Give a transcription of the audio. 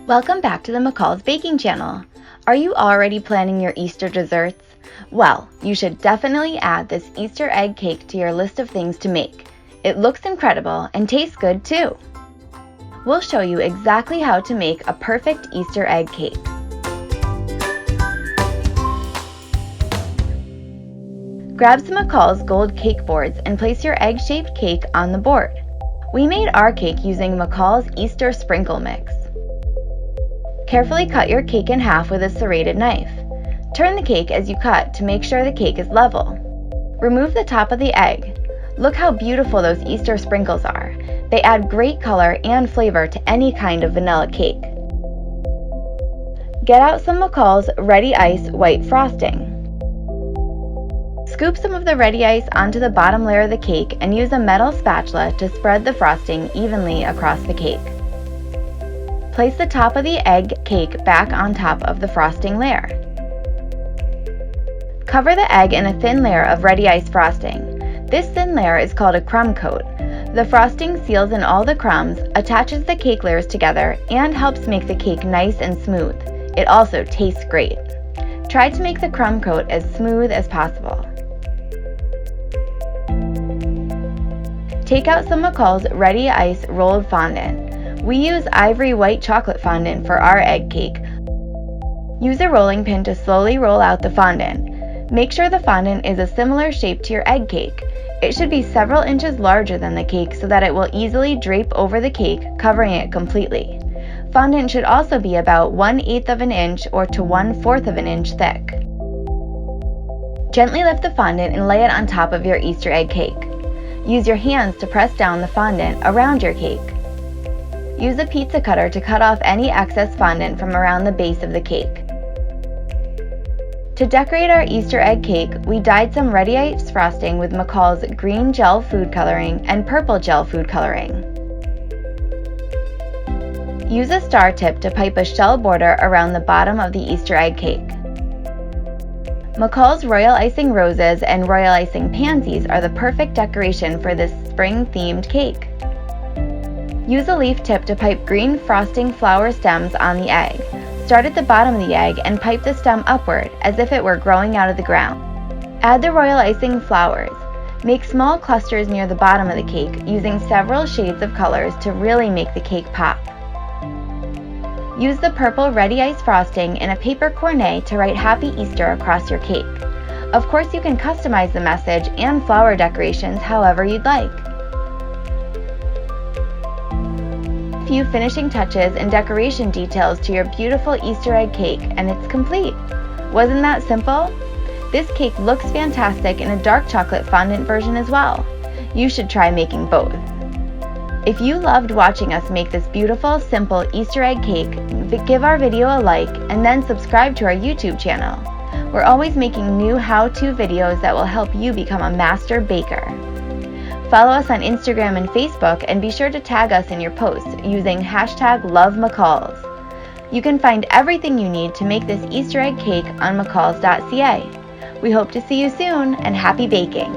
Welcome back to the McCall's Baking Channel. Are you already planning your Easter desserts? Well, you should definitely add this Easter egg cake to your list of things to make. It looks incredible and tastes good too. We'll show you exactly how to make a perfect Easter egg cake. Grab some McCall's gold cake boards and place your egg-shaped cake on the board. We made our cake using McCall's Easter sprinkle mix. Carefully cut your cake in half with a serrated knife. Turn the cake as you cut to make sure the cake is level. Remove the top of the egg. Look how beautiful those Easter sprinkles are. They add great color and flavor to any kind of vanilla cake. Get out some McCall's Ready Ice white frosting. Scoop some of the Ready Ice onto the bottom layer of the cake and use a metal spatula to spread the frosting evenly across the cake. Place the top of the egg cake back on top of the frosting layer. Cover the egg in a thin layer of Ready Ice frosting. This thin layer is called a crumb coat. The frosting seals in all the crumbs, attaches the cake layers together, and helps make the cake nice and smooth. It also tastes great. Try to make the crumb coat as smooth as possible. Take out some McCall's Ready Ice rolled fondant. We use Ivory white chocolate fondant for our egg cake. Use a rolling pin to slowly roll out the fondant. Make sure the fondant is a similar shape to your egg cake. It should be several inches larger than the cake so that it will easily drape over the cake, covering it completely. Fondant should also be about 1/8 of an inch or to 1/4 of an inch thick. Gently lift the fondant and lay it on top of your Easter egg cake. Use your hands to press down the fondant around your cake. Use a pizza cutter to cut off any excess fondant from around the base of the cake. To decorate our Easter egg cake, we dyed some Ready Ice frosting with McCall's green gel food coloring and purple gel food coloring. Use a star tip to pipe a shell border around the bottom of the Easter egg cake. McCall's Royal Icing roses and Royal Icing pansies are the perfect decoration for this spring-themed cake. Use a leaf tip to pipe green frosting flower stems on the egg. Start at the bottom of the egg and pipe the stem upward as if it were growing out of the ground. Add the Royal Icing flowers. Make small clusters near the bottom of the cake using several shades of colors to really make the cake pop. Use the purple Ready Ice frosting in a paper cornet to write Happy Easter across your cake. Of course, you can customize the message and flower decorations however you'd like. Few finishing touches and decoration details to your beautiful Easter egg cake and it's complete. Wasn't that simple? This cake looks fantastic in a dark chocolate fondant version as well. You should try making both. If you loved watching us make this beautiful, simple Easter egg cake, give our video a like and then subscribe to our YouTube channel. We're always making new how-to videos that will help you become a master baker. Follow us on Instagram and Facebook and be sure to tag us in your posts using #LoveMcCalls. You can find everything you need to make this Easter egg cake on McCalls.ca. We hope to see you soon and happy baking!